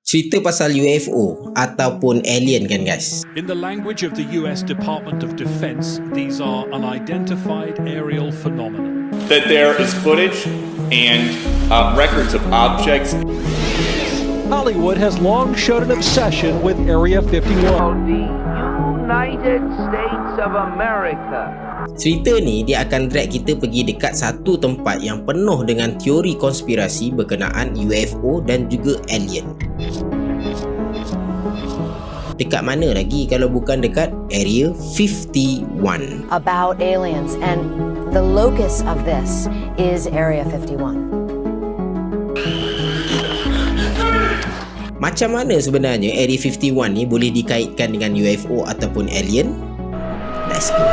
cerita pasal UFO ataupun alien kan guys. In the language of the US Department of Defense, these are unidentified aerial phenomena. That there is footage and records of objects. Hollywood has long shown an obsession with Area 51. The United States of America. Cerita ni dia akan drag kita pergi dekat satu tempat yang penuh dengan teori konspirasi berkenaan UFO dan juga alien. Dekat mana lagi kalau bukan dekat Area 51. About aliens, and the locus of this is Area 51. Macam mana sebenarnya Area 51 ni boleh dikaitkan dengan UFO ataupun alien? Let's go.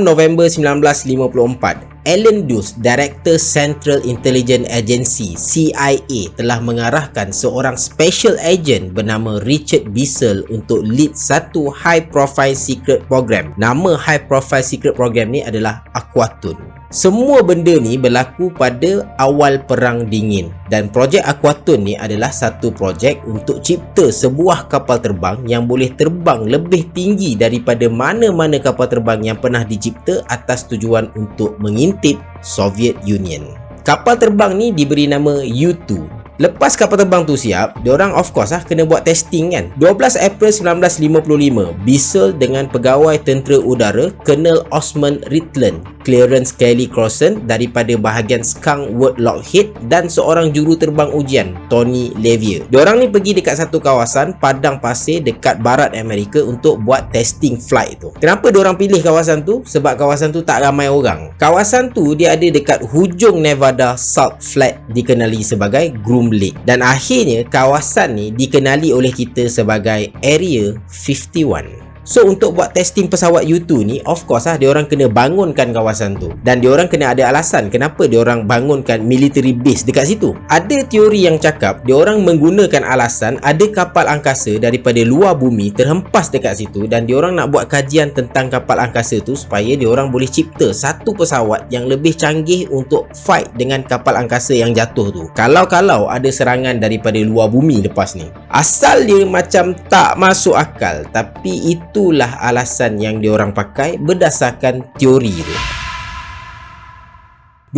November 1954, Alan Dulles, Director Central Intelligence Agency CIA, telah mengarahkan seorang special agent bernama Richard Bissell untuk lead satu high profile secret program. Nama high profile secret program ni adalah Aquatun. Semua benda ni berlaku pada awal Perang Dingin, dan projek Aquatun ni adalah satu projek untuk cipta sebuah kapal terbang yang boleh terbang lebih tinggi daripada mana-mana kapal terbang yang pernah dicipta atas tujuan untuk mengintip Soviet Union. Kapal terbang ni diberi nama U-2. Lepas kapal terbang tu siap, diorang of course kena buat testing kan. 12 April 1955, Bissell dengan pegawai tentera udara Colonel Osmond Rutland, Clarence Kelly Crossan daripada bahagian Skunk Works Lockheed, dan seorang juru terbang ujian Tony Levier. Diorang ni pergi dekat satu kawasan padang pasir dekat barat Amerika untuk buat testing flight tu. Kenapa diorang pilih kawasan tu? Sebab kawasan tu tak ramai orang. Kawasan tu dia ada dekat hujung Nevada Salt Flat, dikenali sebagai Groom Lake, dan akhirnya kawasan ni dikenali oleh kita sebagai Area 51. So untuk buat testing pesawat U-2 ni, of course diorang kena bangunkan kawasan tu, dan diorang kena ada alasan kenapa diorang bangunkan military base dekat situ. Ada teori yang cakap diorang menggunakan alasan ada kapal angkasa daripada luar bumi terhempas dekat situ, dan diorang nak buat kajian tentang kapal angkasa tu supaya diorang boleh cipta satu pesawat yang lebih canggih untuk fight dengan kapal angkasa yang jatuh tu, kalau ada serangan daripada luar bumi lepas ni. Asal dia macam tak masuk akal, tapi itulah alasan yang diorang pakai berdasarkan teori tu.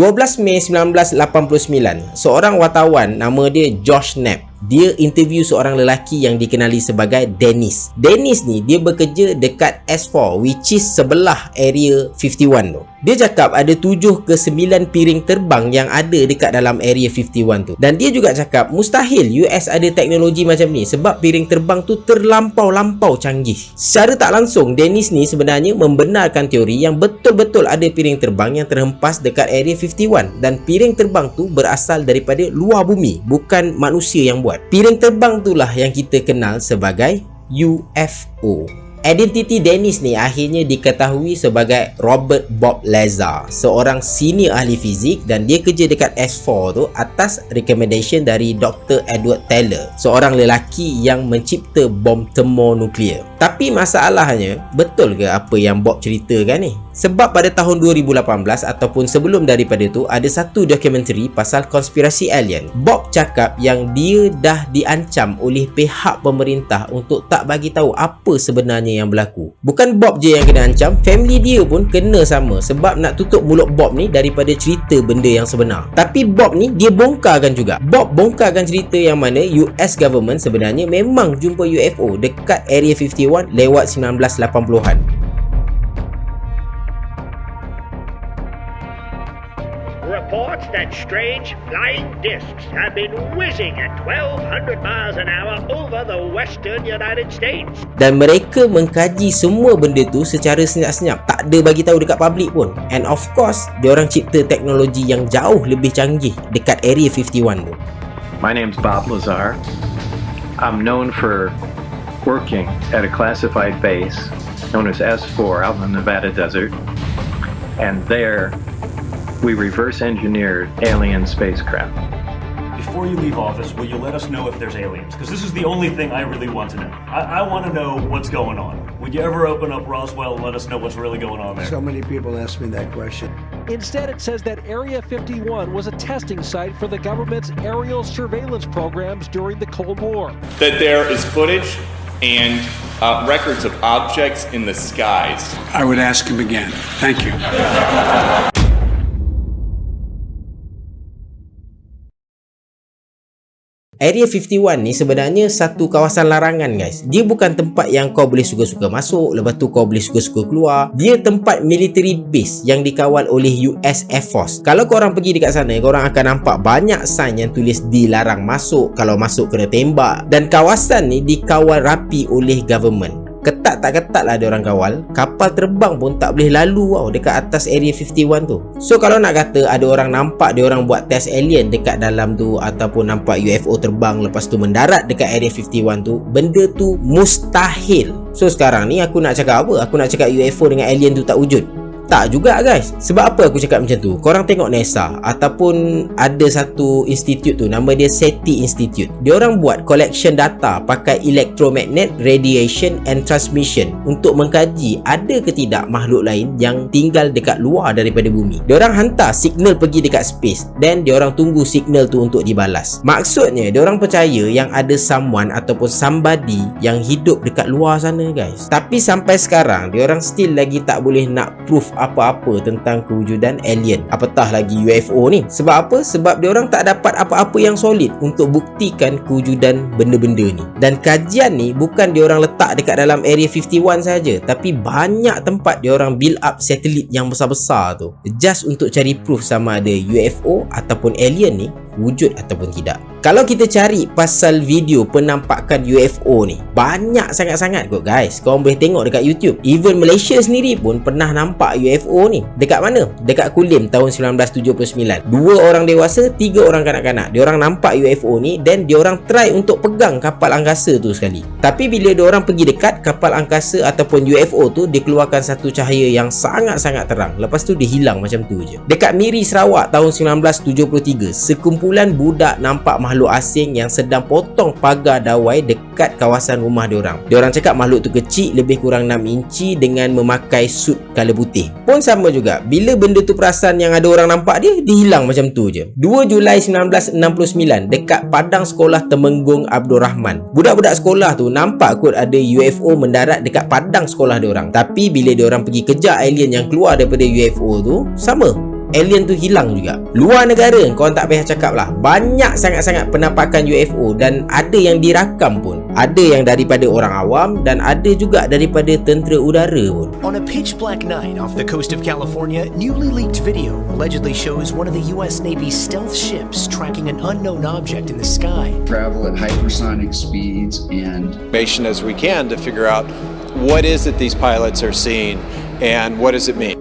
12 Mei 1989, seorang wartawan nama dia Josh Knapp, dia interview seorang lelaki yang dikenali sebagai Dennis. Dennis ni dia bekerja dekat S4, which is sebelah Area 51 tu. Dia cakap ada 7 ke 9 piring terbang yang ada dekat dalam Area 51 tu. Dan dia juga cakap mustahil US ada teknologi macam ni sebab piring terbang tu terlampau-lampau canggih. Secara tak langsung, Dennis ni sebenarnya membenarkan teori yang betul-betul ada piring terbang yang terhempas dekat Area 51, dan piring terbang tu berasal daripada luar bumi, bukan manusia yang buat. Piring terbang itulah yang kita kenal sebagai UFO. Identiti Dennis ni akhirnya diketahui sebagai Robert Bob Lazar, seorang senior ahli fizik, dan dia kerja dekat S4 tu atas recommendation dari Dr. Edward Teller, seorang lelaki yang mencipta bom termonuklear. Tapi masalahnya, betul ke apa yang Bob ceritakan ni? Sebab pada tahun 2018 ataupun sebelum daripada tu, ada satu dokumentari pasal konspirasi alien. Bob cakap yang dia dah diancam oleh pihak pemerintah untuk tak bagi tahu apa sebenarnya yang berlaku. Bukan Bob je yang kena ancam, family dia pun kena sama sebab nak tutup mulut Bob ni daripada cerita benda yang sebenar. Tapi Bob ni dia bongkarkan juga. Bob bongkarkan cerita yang mana US government sebenarnya memang jumpa UFO dekat Area 51 lewat 1980-an. Reports that strange flying discs have been whizzing at 1,200 miles an hour over the western United States. Dan mereka mengkaji semua benda tu secara senyap-senyap, tak ada bagi tahu dekat public pun. And of course, diorang cipta teknologi yang jauh lebih canggih dekat Area 51 tu. My name's Bob Lazar. I'm known for working at a classified base known as S4 out in the Nevada desert. And there we reverse engineered alien spacecraft. Before you leave office, will you let us know if there's aliens? Because this is the only thing I really want to know. I want to know what's going on. Would you ever open up Roswell and let us know what's really going on there? So many people ask me that question. Instead, it says that Area 51 was a testing site for the government's aerial surveillance programs during the Cold War. That there is footage and records of objects in the skies. I would ask him again. Thank you. Area 51 ni sebenarnya satu kawasan larangan guys. Dia bukan tempat yang kau boleh suka-suka masuk, lepas tu kau boleh suka-suka keluar. Dia tempat military base yang dikawal oleh US Air Force. Kalau korang pergi dekat sana, korang akan nampak banyak sign yang tulis dilarang masuk, kalau masuk kena tembak. Dan kawasan ni dikawal rapi oleh government. Ketat tak ketat lah dia orang kawal. Kapal terbang pun tak boleh lalu dekat atas Area 51 tu. So kalau nak kata ada orang nampak dia orang buat test alien dekat dalam tu, ataupun nampak UFO terbang lepas tu mendarat dekat Area 51 tu, benda tu mustahil. So sekarang ni aku nak cakap apa? Aku nak cakap UFO dengan alien tu tak wujud? Tak juga guys. Sebab apa aku cakap macam tu? Korang tengok NASA ataupun ada satu institut tu, nama dia SETI Institute. Dia orang buat collection data pakai electromagnet, radiation and transmission untuk mengkaji ada ke tidak makhluk lain yang tinggal dekat luar daripada bumi. Dia orang hantar signal pergi dekat space, then dia orang tunggu signal tu untuk dibalas. Maksudnya dia orang percaya yang ada someone ataupun somebody yang hidup dekat luar sana guys. Tapi sampai sekarang dia orang still lagi tak boleh nak proof apa-apa tentang kewujudan alien, apatah lagi UFO ni. Sebab apa? Sebab dia orang tak dapat apa-apa yang solid untuk buktikan kewujudan benda-benda ni. Dan kajian ni bukan dia orang letak dekat dalam Area 51 saja, tapi banyak tempat dia orang build up satelit yang besar-besar tu just untuk cari proof sama ada UFO ataupun alien ni wujud ataupun tidak. Kalau kita cari pasal video penampakan UFO ni, banyak sangat-sangat kot guys. Korang boleh tengok dekat YouTube. Even Malaysia sendiri pun pernah nampak UFO ni. Dekat mana? Dekat Kulim tahun 1979. 2 orang dewasa, 3 orang kanak-kanak. Diorang nampak UFO ni, then diorang try untuk pegang kapal angkasa tu sekali. Tapi bila diorang pergi dekat kapal angkasa ataupun UFO tu, dia keluarkan satu cahaya yang sangat-sangat terang. Lepas tu dia hilang macam tu je. Dekat Miri, Sarawak tahun 1973, sekumpulan budak nampak makhluk asing yang sedang potong pagar dawai dekat kawasan rumah diorang. Diorang cakap makhluk tu kecil, lebih kurang 6 inci dengan memakai suit color putih. Pun sama juga, bila benda tu perasan yang ada orang nampak dia hilang macam tu je. 2 Julai 1969 dekat padang sekolah Temenggung Abdul Rahman. Budak-budak sekolah tu nampak kot ada UFO mendarat dekat padang sekolah diorang. Tapi bila diorang pergi kejar alien yang keluar daripada UFO tu, sama, alien tu hilang juga. Luar negara, korang tak payah cakap lah, banyak sangat-sangat penampakan UFO dan ada yang dirakam pun. Ada yang daripada orang awam dan ada juga daripada tentera udara pun. On a pitch black night off the coast of California, newly leaked video allegedly shows one of the US Navy's stealth ships tracking an unknown object in the sky. Travel at hypersonic speeds and information as we can to figure out what is it these pilots are seeing and what does it mean.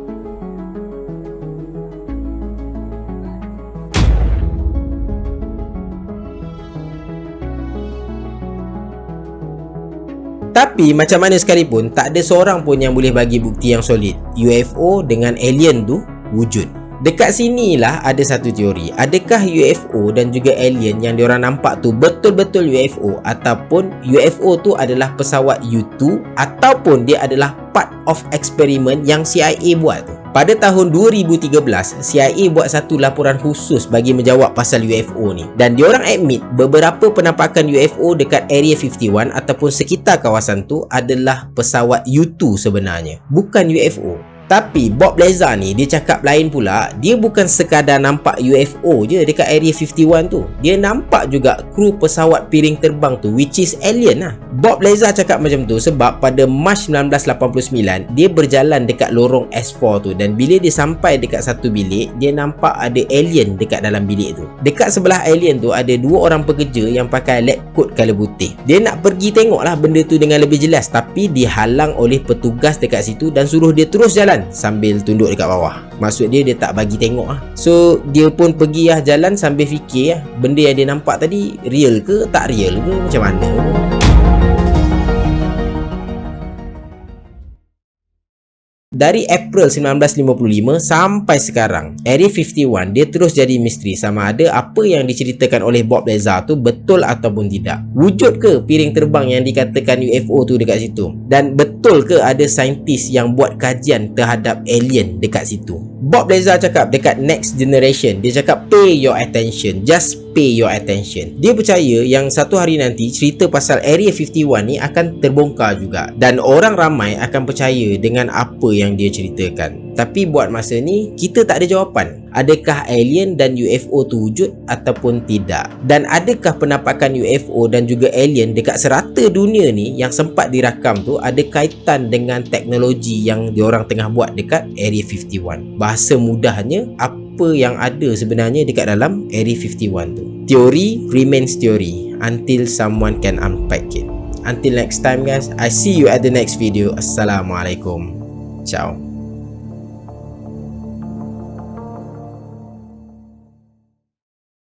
Tapi macam mana sekalipun, tak ada seorang pun yang boleh bagi bukti yang solid UFO dengan alien tu wujud. Dekat sinilah ada satu teori. Adakah UFO dan juga alien yang diorang nampak tu betul-betul UFO, ataupun UFO tu adalah pesawat U2, ataupun dia adalah part of eksperimen yang CIA buat tu. Pada tahun 2013, CIA buat satu laporan khusus bagi menjawab pasal UFO ni. Dan diorang admit beberapa penampakan UFO dekat Area 51 ataupun sekitar kawasan tu adalah pesawat U2 sebenarnya, bukan UFO. Tapi Bob Lazar ni dia cakap lain pula. Dia bukan sekadar nampak UFO je dekat Area 51 tu, dia nampak juga kru pesawat piring terbang tu, which is alien lah. Bob Lazar cakap macam tu sebab pada Mac 1989 dia berjalan dekat lorong S4 tu, dan bila dia sampai dekat satu bilik, dia nampak ada alien dekat dalam bilik tu. Dekat sebelah alien tu ada 2 orang pekerja yang pakai lab coat color putih. Dia nak pergi tengok lah benda tu dengan lebih jelas, tapi dihalang oleh petugas dekat situ dan suruh dia terus jalan sambil tunduk dekat bawah. Maksud dia tak bagi tengok lah. So dia pun pergi lah jalan sambil fikir lah, benda yang dia nampak tadi real ke tak real ke, macam mana. dari April 1955 sampai sekarang, Area 51 dia terus jadi misteri sama ada apa yang diceritakan oleh Bob Lazar tu betul ataupun tidak. Wujud ke piring terbang yang dikatakan UFO tu dekat situ? Dan betul ke ada saintis yang buat kajian terhadap alien dekat situ? Bob Lazar cakap dekat Next Generation, dia cakap pay your attention, just pay your attention. Dia percaya yang satu hari nanti cerita pasal Area 51 ni akan terbongkar juga dan orang ramai akan percaya dengan apa yang dia ceritakan. Tapi buat masa ni kita tak ada jawapan. Adakah alien dan UFO tu wujud ataupun tidak? Dan adakah penampakan UFO dan juga alien dekat serata dunia ni yang sempat dirakam tu ada kaitan dengan teknologi yang diorang tengah buat dekat Area 51? Bahasa mudahnya, apa yang ada sebenarnya dekat dalam Area 51 tu? Teori remains theory until someone can unpack it. Until next time guys, I see you at the next video. Assalamualaikum. Ciao.